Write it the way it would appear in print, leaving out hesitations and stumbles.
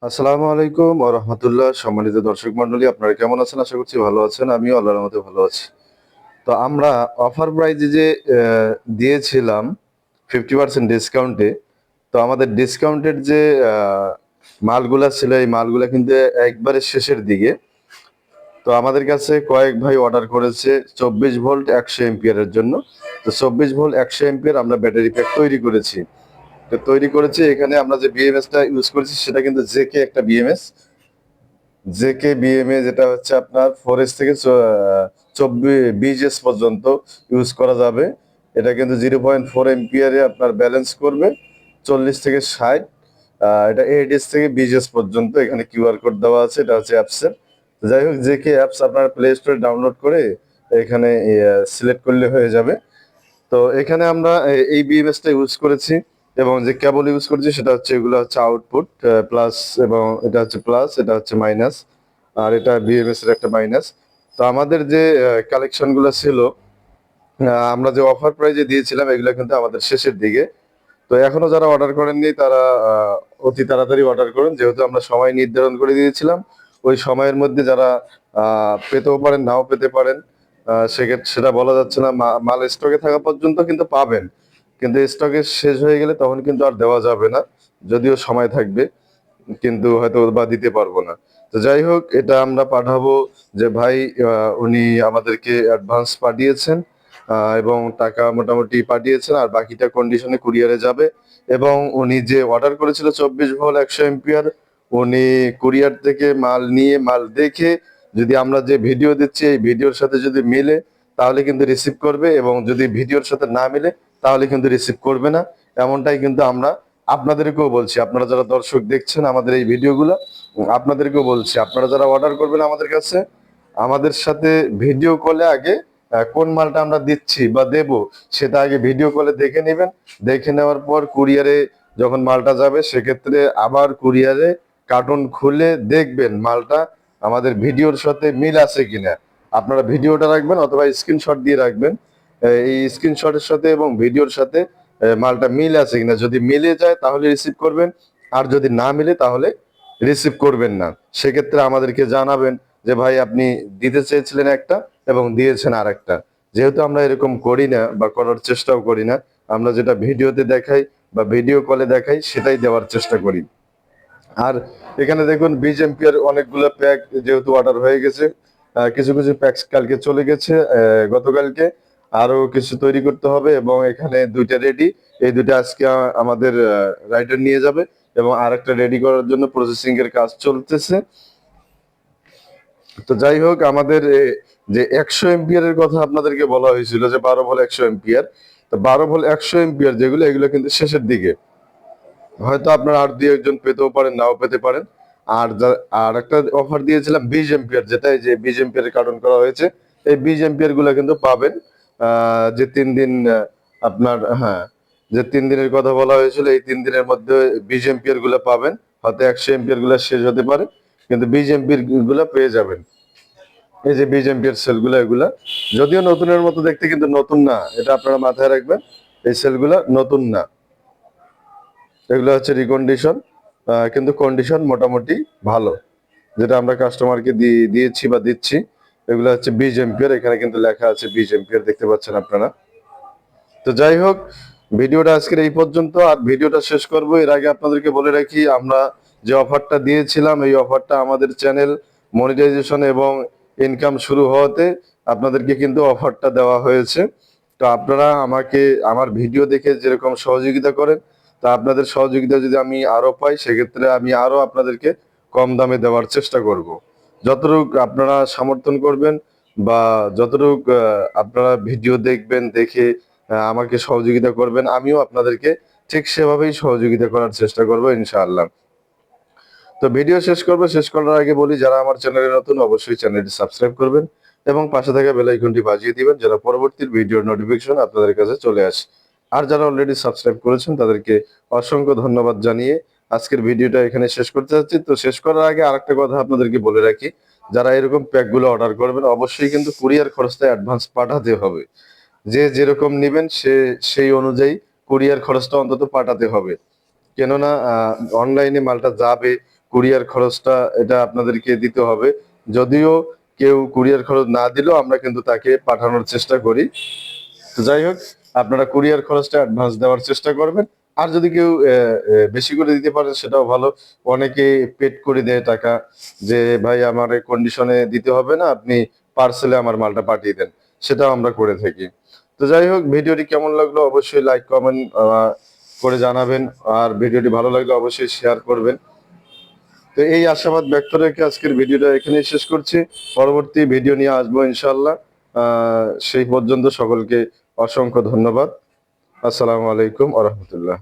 আসসালামু আলাইকুম ওয়া রাহমাতুল্লাহ। সম্মানিত দর্শক মণ্ডলী, আপনারা কেমন আছেন? আশা করছি ভালো আছেন। আমিও আল্লাহর রহমতে ভালো আছি। তো আমরা অফার প্রাইজে যে দিয়েছিলাম 50% ডিসকাউন্টে, তো আমাদের ডিসকাউন্টের যে মালগুলা ছিল, এই মালগুলা কিন্তু একবারে শেষের দিকে। তো আমাদের কাছে কয়েক ভাই অর্ডার করেছে 24 ভোল্ট 100 এম্পিয়ারের জন্য। তো 24 ভোল্ট 100 এম্পিয়ার আমরা ব্যাটারি প্যাক তৈরি করেছি। তো তৈরি করেছি, এখানে আমরা যে বিএমএসটা ইউজ করেছি সেটা কিন্তু জেকে একটা বিএমএস। জেকে বিএমএ যেটা হচ্ছে আপনার 4S থেকে 20S পর্যন্ত ইউজ করা যাবে। এটা কিন্তু 0.4 এম্পিয়ারে আপনার ব্যালেন্স করবে 40 থেকে 60। এটা 8S থেকে 20S পর্যন্ত। এখানে কিউআর কোড দেওয়া আছে, এটা হচ্ছে অ্যাপসের। যাই হোক, জেকে অ্যাপস আপনার প্লে স্টোরে ডাউনলোড করে এখানে সিলেক্ট করলে হয়ে যাবে। তো এখানে আমরা এই বিএমএসটা ইউজ করেছি, এবং যে কেবল ইউজ করেছি সেটা হচ্ছে, এগুলো হচ্ছে আউটপুট প্লাস, এবং এটা হচ্ছে প্লাস, এটা হচ্ছে মাইনাস, আর এটা বিএমএস এর একটা মাইনাস। তো আমাদের যে কালেকশন গুলো ছিল, আমরা যে অফার প্রাইজে দিয়েছিলাম, এগুলো কিন্তু আমাদের শেষের দিকে। তো এখনো যারা অর্ডার করেননি তারা অতি তাড়াতাড়ি অর্ডার করুন, যেহেতু আমরা সময় নির্ধারণ করে দিয়েছিলাম। ওই সময়ের মধ্যে যারা পেতেও পারেন, নাও পেতে পারেন। সেক্ষেত্রে সেটা বলা যাচ্ছে না। মাল স্টকে থাকা পর্যন্ত কিন্তু পাবেন, কিন্তু স্টকে শেষ হয়ে গেলে তখন কিন্তু আর দেওয়া যাবে না, যদিও সময় থাকবে, কিন্তু হয়তো বা দিতে পারবো না। তো যাই হোক, এটা আমরা পাঠাবো। যে ভাই উনি আমাদেরকে অ্যাডভান্স পাঠিয়েছেন, এবং টাকা মোটামুটি পাঠিয়েছেন, আর বাকিটা কন্ডিশনে কুরিয়ারে যাবে। এবং উনি যে অর্ডার করেছিল 24 ভোল্ট 100 এম্পিয়ার, উনি কুরিয়ার থেকে মাল নিয়ে, মাল দেখে, যদি আমরা যে ভিডিও দিচ্ছি এই ভিডিওর সাথে যদি মিলে তাহলে কিন্তু রিসিভ করবে, এবং যদি ভিডিওর সাথে না মিলে তাহলে কিন্তু রিসিভ করবে না। এমনটাই কিন্তু আমরা আপনাদেরকেও বলছি, আপনারা যারা দর্শক দেখছেন আমাদের এই ভিডিওগুলো, আপনাদেরকেও বলছি, আপনারা যারা অর্ডার করবেন আমাদের কাছে, আমাদের সাথে ভিডিও কলে আগে কোন মালটা আমরা দিচ্ছি বা দেব সেটা আগে ভিডিও কলে দেখে নেবেন। দেখে নেওয়ার পর কুরিয়ারে যখন মালটা যাবে, সেক্ষেত্রে আবার কুরিয়ারে কার্টন খুলে দেখবেন মালটা আমাদের ভিডিওর সাথে মিল আছে কিনা। আপনারা ভিডিওটা রাখবেন অথবা স্ক্রিনশট দিয়ে রাখবেন। এই স্ক্রিনশটের সাথে এবং ভিডিওর সাথে মালটা মিল আছে কিনা। যদি মিলে যায় তাহলে রিসিভ করবেন, আর যদি না মিলে তাহলে রিসিভ করবেন না। সেক্ষেত্রে আমাদেরকে জানাবেন যে ভাই আপনি দিতে চেয়েছিলেন একটা এবং দিয়েছেন আর একটা। যেহেতু আমরা এরকম করি না বা করার চেষ্টাও করি না, আমরা যেটা ভিডিওতে দেখাই বা ভিডিও কলে দেখাই সেটাই দেওয়ার চেষ্টা করি। আর এখানে দেখুন 20 এম্পিয়ার অনেকগুলো প্যাক যেহেতু অর্ডার হয়ে গেছে, কিছু কিছু প্যাক কালকে চলে গেছে, গতকালকে আরো কিছু তৈরি করতে হবে, এবং এখানে দুইটা রেডি। এই দুইটা আজকে আমাদের রাইডার নিয়ে যাবে, এবং আরেকটা রেডি করার জন্য প্রসেসিং এর কাজ চলতেছে। তো যাই হোক, আমাদের যে 100 এম্পিয়ারের কথা আপনাদেরকে বলা হয়েছিল, যে 12 ভোল্ট 100 এম্পিয়ার, তো 12 ভোল্ট 100 এম্পিয়ার যেগুলো, এগুলো কিন্তু শেষের দিকে। হয়তো আপনার আর দুই একজন পেতেও পারেন, নাও পেতে পারেন। আর একটা অফার দিয়েছিলাম 20 এম্পিয়ার, যেটা এই যে 20 এম্পিয়ার কার্টন করা হয়েছে, এই 20 এম্পিয়ার গুলা কিন্তু পাবেন। যে 3 দিন আপনার, হ্যাঁ, যে 3 দিনের কথা বলা হয়েছিল, এই 3 দিনের মধ্যে 20 এম্পিয়ার গুলা পাবেন। হয়তো 100 এম্পিয়ার গুলা শেষ হতে পারে, কিন্তু 20 এম্পিয়ার গুলা পেয়ে যাবেন। এই যে 20 এম্পিয়ার সেলগুলো, এগুলা যদিও নতুনের মতো দেখতে, কিন্তু নতুন না, এটা আপনারা মাথায় রাখবেন। এই সেলগুলা নতুন না, এগুলো হচ্ছে রিকন্ডিশন, কিন্তু কন্ডিশন মোটামুটি ভালো, যেটা আমরা কাস্টমারকে দিয়েছি বা দিচ্ছি। এগুলো হচ্ছে 20 এম্পিয়ার, এখানে কিন্তু লেখা আছে 20 এম্পিয়ার, দেখতে পাচ্ছেন আপনারা। তো যাই হোক, ভিডিওটা আজকের এই পর্যন্ত। আর ভিডিওটা শেষ করব এর আগে আপনাদেরকে বলে রাখি, আমরা যে অফারটা দিয়েছিলাম, এই অফারটা আমাদের চ্যানেল মনিটাইজেশন এবং ইনকাম শুরু হওয়াতে আপনাদেরকে কিন্তু অফারটা দেওয়া হয়েছে। তো আপনারা আমাকে আমার ভিডিও দেখে যেরকম সহযোগিতা করেন, তা আপনাদের সহযোগিতা যদি আমি আরো পাই, সেক্ষেত্রে আমি আরো আপনাদেরকে কম দামে দেওয়ার চেষ্টা করব। যতটুক আপনারা সমর্থন করবেন, বা যতটুক আপনারা ভিডিও দেখবেন, দেখে আমাকে সহযোগিতা করবেন, আমিও আপনাদেরকে ঠিক সেভাবেই সহযোগিতা করার চেষ্টা করব ইনশাআল্লাহ। তো ভিডিও শেষ করব, শেষ করার আগে বলি, যারা আমার চ্যানেলে নতুন অবশ্যই চ্যানেলটি সাবস্ক্রাইব করবেন, এবং পাশে থাকা বেল আইকনটি বাজিয়ে দিবেন, যেন পরবর্তী ভিডিওর নোটিফিকেশন আপনাদের কাছে চলে আসে। আর যারা অলরেডি সাবস্ক্রাইব করেছেন তাদেরকে অসংখ্য ধন্যবাদ জানিয়ে আজকের ভিডিওটা এখানে শেষ করতে যাচ্ছি। তো শেষ করার আগে আরেকটা কথা আপনাদেরকে বলে রাখি, যারা এরকম প্যাকগুলো অর্ডার করবেন, অবশ্যই কিন্তু কুরিয়ার খরচটা অ্যাডভান্স পাঠাতে হবে। যে যেরকম নেবেন সেই অনুযায়ী কুরিয়ার খরচটা অন্তত পাঠাতে হবে। কেননা অনলাইনে মালটা যাবে, কুরিয়ার খরচটা এটা আপনাদেরকে দিতে হবে। যদিও কেউ কুরিয়ার খরচ না দিলেও আমরা কিন্তু তাকে পাঠানোর চেষ্টা করি। তো যাই হোক, আপনারা কুরিয়ার খরচটা অ্যাডভান্স দেওয়ার চেষ্টা করবেন। আর যদি কেউ বেশি করে দিতে পারেন সেটাও ভালো। অনেকে পেড করে দেয় টাকা, যে ভাই আমার এই কন্ডিশনে দিতে হবে না, আপনি পার্সেলে আমার মালটা পাঠিয়ে দেন, সেটাও আমরা করে থাকি। তো যাই হোক, ভিডিওটি কেমন লাগলো অবশ্যই লাইক কমেন্ট করে জানাবেন, আর ভিডিওটি ভালো লাগলে অবশ্যই শেয়ার করবেন। তো এই আশাবাদ ব্যক্ত রেখে আজকের ভিডিওটা এখানেই শেষ করছি। পরবর্তী ভিডিও নিয়ে আসবো ইনশাল্লাহ। সেই পর্যন্ত সকলকে অসংখ্য ধন্যবাদ। আসসালামু আলাইকুম ওয়া রাহমাতুল্লাহ।